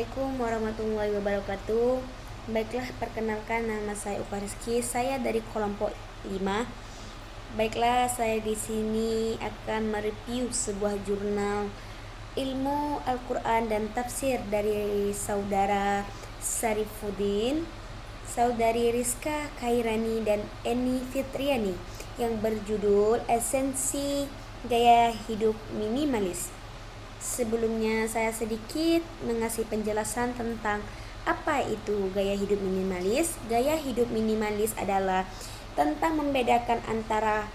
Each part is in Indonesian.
Assalamualaikum warahmatullahi wabarakatuh. Baiklah, perkenalkan nama saya Upa Rizky. Saya dari kelompok 5. Baiklah, saya di sini akan mereview sebuah jurnal ilmu Al-Quran dan tafsir dari saudara Sarifuddin, saudari Rizka Khairani dan Eni Fitriani yang berjudul Esensi Gaya Hidup Minimalis. Sebelumnya saya sedikit mengasih penjelasan tentang apa itu gaya hidup minimalis. Gaya hidup minimalis adalah tentang membedakan antara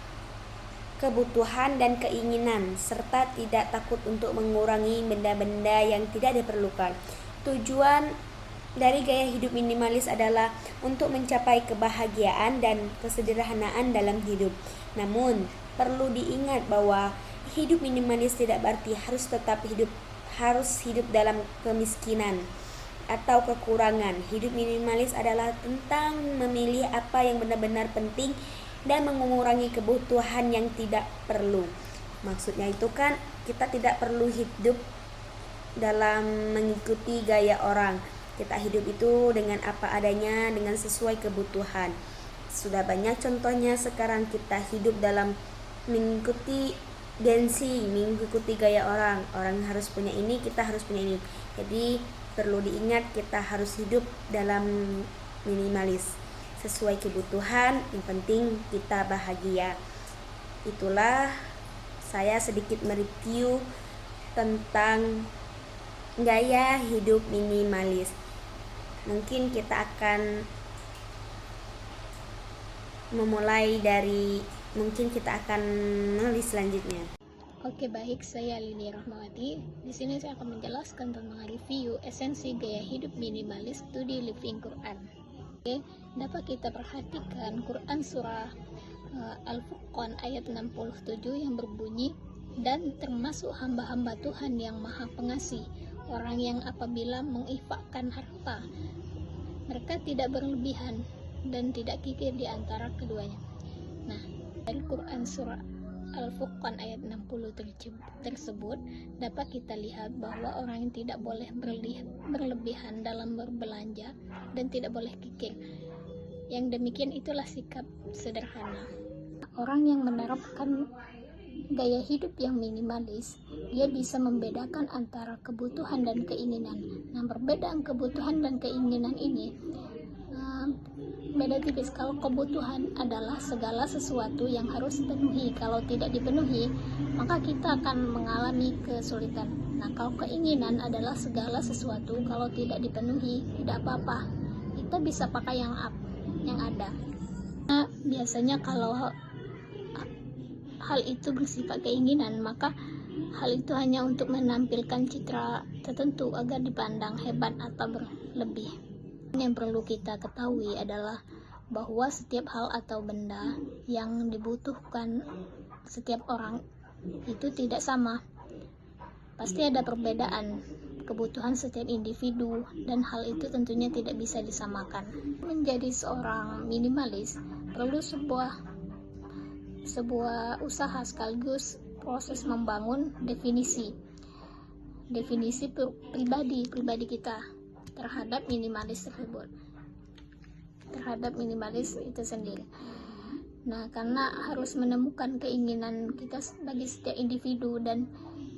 kebutuhan dan keinginan serta tidak takut untuk mengurangi benda-benda yang tidak diperlukan. Tujuan dari gaya hidup minimalis adalah untuk mencapai kebahagiaan dan kesederhanaan dalam hidup. Namun, perlu diingat bahwa hidup minimalis tidak berarti harus hidup dalam kemiskinan atau kekurangan. Hidup minimalis adalah tentang memilih apa yang benar-benar penting dan mengurangi kebutuhan yang tidak perlu. Maksudnya itu kan kita tidak perlu hidup dalam mengikuti gaya orang. Kita hidup itu dengan apa adanya, dengan sesuai kebutuhan. Sudah banyak contohnya sekarang kita hidup dalam mengikuti mengikuti gaya orang harus punya ini, kita harus punya ini. Jadi perlu diingat kita harus hidup dalam minimalis sesuai kebutuhan, yang penting kita bahagia. Itulah saya sedikit mereview tentang gaya hidup minimalis. Mungkin kita akan menulis selanjutnya. Oke, baik, saya Lini Rahmawati. Di sini saya akan menjelaskan tentang review esensi gaya hidup minimalis studi Living Quran. Oke, dapat kita perhatikan Quran surah Al-Furqan ayat 67 yang berbunyi, dan termasuk hamba-hamba Tuhan yang maha pengasih, orang yang apabila menginfakkan harta, mereka tidak berlebihan dan tidak kikir di antara keduanya. Nah, dari Quran surah Al-Furqan ayat 60 tersebut dapat kita lihat bahwa orang yang tidak boleh berlebihan dalam berbelanja dan tidak boleh kikir. Yang demikian itulah sikap sederhana. Orang yang menerapkan gaya hidup yang minimalis, dia bisa membedakan antara kebutuhan dan keinginan. Nah, perbedaan kebutuhan dan keinginan ini beda tipis. Kalau kebutuhan adalah segala sesuatu yang harus dipenuhi, kalau tidak dipenuhi maka kita akan mengalami kesulitan. Nah, kalau keinginan adalah segala sesuatu, kalau tidak dipenuhi tidak apa-apa, kita bisa pakai yang ada. Nah, biasanya kalau hal itu bersifat keinginan, maka hal itu hanya untuk menampilkan citra tertentu agar dipandang hebat atau berlebih. Yang perlu kita ketahui adalah bahwa setiap hal atau benda yang dibutuhkan setiap orang itu tidak sama. Pasti ada perbedaan kebutuhan setiap individu, dan hal itu tentunya tidak bisa disamakan. Menjadi seorang minimalis perlu sebuah usaha sekaligus proses membangun definisi pribadi kita terhadap minimalis itu sendiri. Nah, karena harus menemukan keinginan kita bagi setiap individu, dan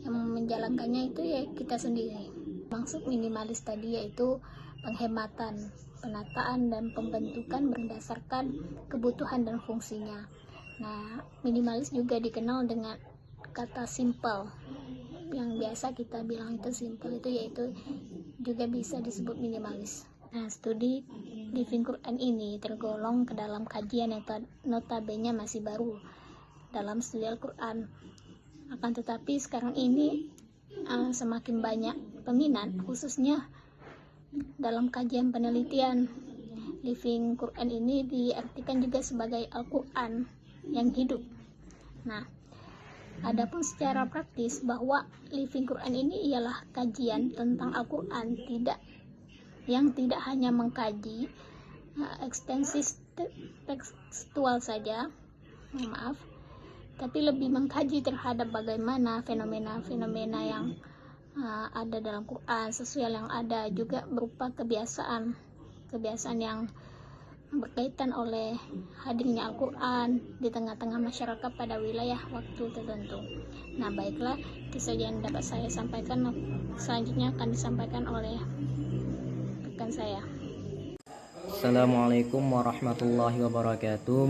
yang menjalankannya itu ya kita sendiri. Maksud minimalis tadi yaitu penghematan, penataan, dan pembentukan berdasarkan kebutuhan dan fungsinya. Nah, minimalis juga dikenal dengan kata simple, yang biasa kita bilang itu simple, itu yaitu juga bisa disebut minimalis. Nah, studi Living Quran ini tergolong ke dalam kajian yang notabene masih baru dalam studi Al-Quran. Akan tetapi sekarang ini semakin banyak peminat, khususnya dalam kajian penelitian. Living Quran ini diartikan juga sebagai Al-Quran yang hidup. Nah, adapun secara praktis bahwa Living Quran ini ialah kajian tentang Al-Quran yang tidak hanya mengkaji ekstensi tekstual saja, tapi lebih mengkaji terhadap bagaimana fenomena-fenomena yang ada dalam Quran, sesuai yang ada, juga berupa kebiasaan yang berkaitan oleh hadirnya Al-Quran di tengah-tengah masyarakat pada wilayah waktu tertentu. Nah, baiklah, kisah yang dapat saya sampaikan selanjutnya akan disampaikan oleh rekan saya. Assalamualaikum warahmatullahi wabarakatuh.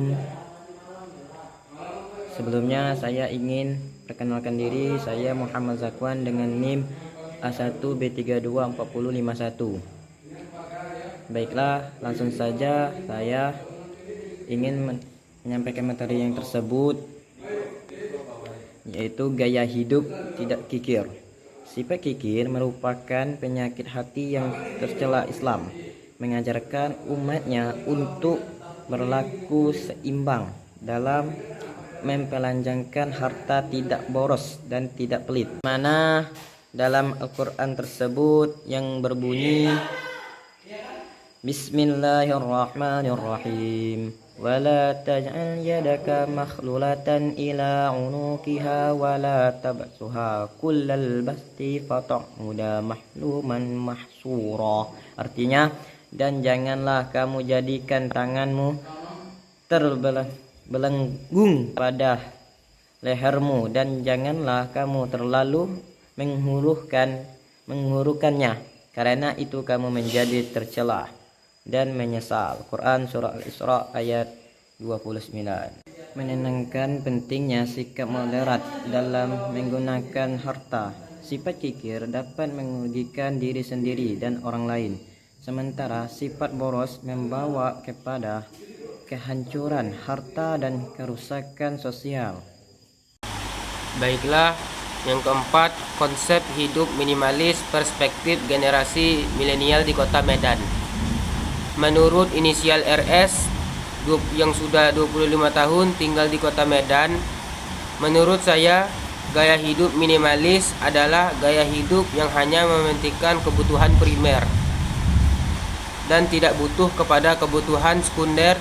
Sebelumnya saya ingin perkenalkan diri, saya Muhammad Zakwan dengan NIM A1B324051. Baiklah, langsung saja saya ingin menyampaikan materi yang tersebut, yaitu gaya hidup tidak kikir. Sifat kikir merupakan penyakit hati yang tercela Islam, mengajarkan umatnya untuk berlaku seimbang dalam mempelanjangkan harta, tidak boros dan tidak pelit. Mana dalam Al-Quran tersebut yang berbunyi Bismillahirrahmanirrahim. Wala taj'al yadaka makhlulatan ila unukiha wala tabsuha kullal basti fata'uda mahluman mahsura. Artinya, dan janganlah kamu jadikan tanganmu terbelenggung pada lehermu, dan janganlah kamu terlalu menghurukannya, karena itu kamu menjadi tercela dan menyesal. Quran Surah Al-Isra ayat 29. Menenangkan pentingnya sikap moderat dalam menggunakan harta. Sifat kikir dapat merugikan diri sendiri dan orang lain, sementara sifat boros membawa kepada kehancuran harta dan kerusakan sosial. Baiklah, yang keempat, konsep hidup minimalis perspektif generasi milenial di Kota Medan. Menurut inisial RS yang sudah 25 tahun tinggal di Kota Medan, menurut saya gaya hidup minimalis adalah gaya hidup yang hanya mementingkan kebutuhan primer dan tidak butuh kepada kebutuhan sekunder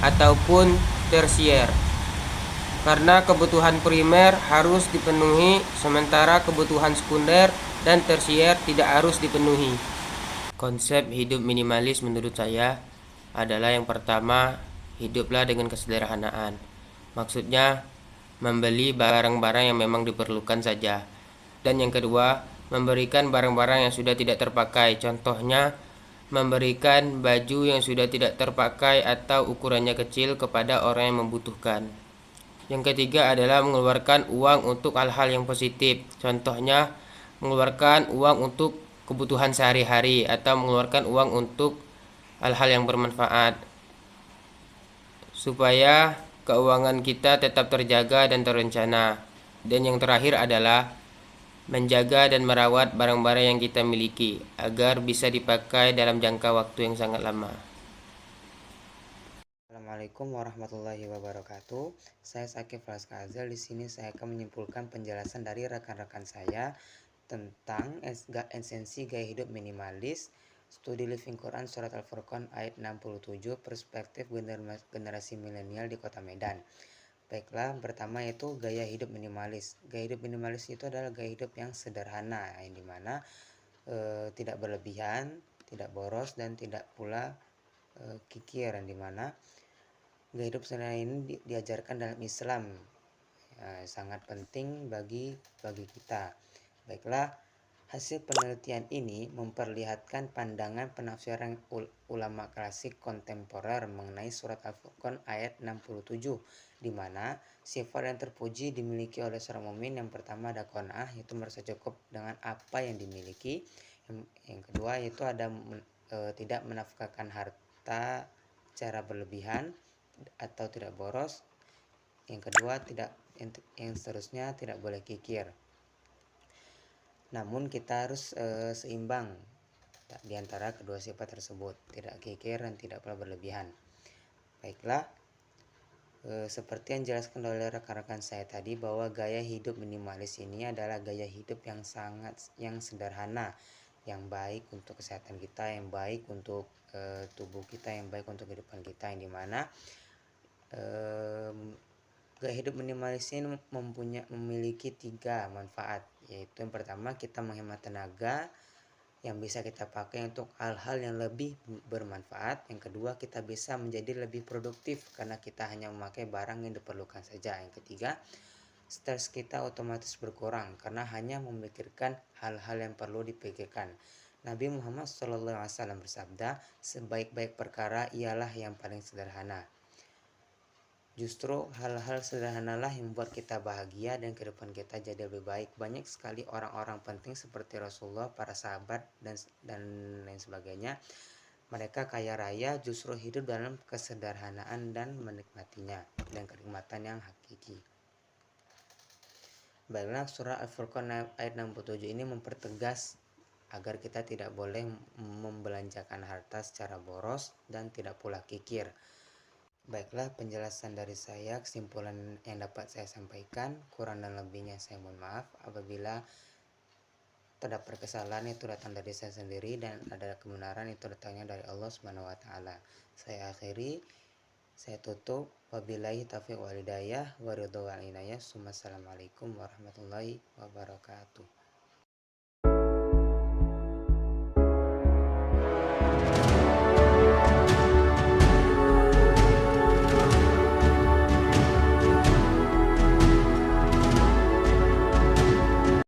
ataupun tersier. Karena kebutuhan primer harus dipenuhi, sementara kebutuhan sekunder dan tersier tidak harus dipenuhi. Konsep hidup minimalis menurut saya adalah yang pertama, hiduplah dengan kesederhanaan. Maksudnya, membeli barang-barang yang memang diperlukan saja. Dan yang kedua, memberikan barang-barang yang sudah tidak terpakai. Contohnya, memberikan baju yang sudah tidak terpakai atau ukurannya kecil kepada orang yang membutuhkan. Yang ketiga adalah mengeluarkan uang untuk hal-hal yang positif. Contohnya, mengeluarkan uang untuk kebutuhan sehari-hari atau mengeluarkan uang untuk hal-hal yang bermanfaat, supaya keuangan kita tetap terjaga dan terencana. Dan yang terakhir adalah menjaga dan merawat barang-barang yang kita miliki agar bisa dipakai dalam jangka waktu yang sangat lama. Assalamualaikum warahmatullahi wabarakatuh. Saya Sakif Raskazal. Di sini saya akan menyimpulkan penjelasan dari rekan-rekan saya tentang esensi gaya hidup minimalis, studi Living Quran Surat Al-Furqan ayat 67, perspektif generasi milenial di Kota Medan. Baiklah, pertama yaitu gaya hidup minimalis. Gaya hidup minimalis itu adalah gaya hidup yang sederhana, yang dimana tidak berlebihan, tidak boros, dan tidak pula kikir, yang dimana gaya hidup sederhana ini diajarkan dalam Islam, sangat penting bagi kita. Baiklah, hasil penelitian ini memperlihatkan pandangan penafsiran ulama klasik kontemporer mengenai surat Al-Furqan ayat 67, di mana sifat yang terpuji dimiliki oleh seorang mukmin. Yang pertama ada qanaah, yaitu merasa cukup dengan apa yang dimiliki. Yang kedua yaitu ada tidak menafkahkan harta secara berlebihan atau tidak boros. Yang kedua yang seterusnya tidak boleh kikir. Namun kita harus seimbang di antara kedua sifat tersebut, tidak kikir dan tidak pula berlebihan. Baiklah, seperti yang dijelaskan oleh rekan-rekan saya tadi, bahwa gaya hidup minimalis ini adalah gaya hidup yang sederhana, yang baik untuk kesehatan kita, yang baik untuk tubuh kita, yang baik untuk kehidupan kita, yang dimana Gaya hidup minimalis ini memiliki 3 manfaat, yaitu yang pertama kita menghemat tenaga yang bisa kita pakai untuk hal-hal yang lebih bermanfaat. Yang kedua, kita bisa menjadi lebih produktif karena kita hanya memakai barang yang diperlukan saja. Yang ketiga, stres kita otomatis berkurang karena hanya memikirkan hal-hal yang perlu dipikirkan. Nabi Muhammad SAW bersabda, sebaik-baik perkara ialah yang paling sederhana. Justru hal-hal sederhanalah yang membuat kita bahagia dan kehidupan kita jadi lebih baik. Banyak sekali orang-orang penting seperti Rasulullah, para sahabat, dan lain sebagainya. Mereka kaya raya justru hidup dalam kesederhanaan dan menikmatinya, dan kenikmatan yang hakiki. Baiklah, surah Al-Furqan ayat 67 ini mempertegas agar kita tidak boleh membelanjakan harta secara boros dan tidak pula kikir. Baiklah, penjelasan dari saya, kesimpulan yang dapat saya sampaikan, kurang dan lebihnya saya mohon maaf. Apabila terdapat kesalahan, itu datang dari saya sendiri, dan ada kebenaran itu datangnya dari Allah Subhanahu wa taala. Saya akhiri, saya tutup. Wabillahi taufiq wal hidayah wa ridho wal inayah. Assalamualaikum warahmatullahi wabarakatuh.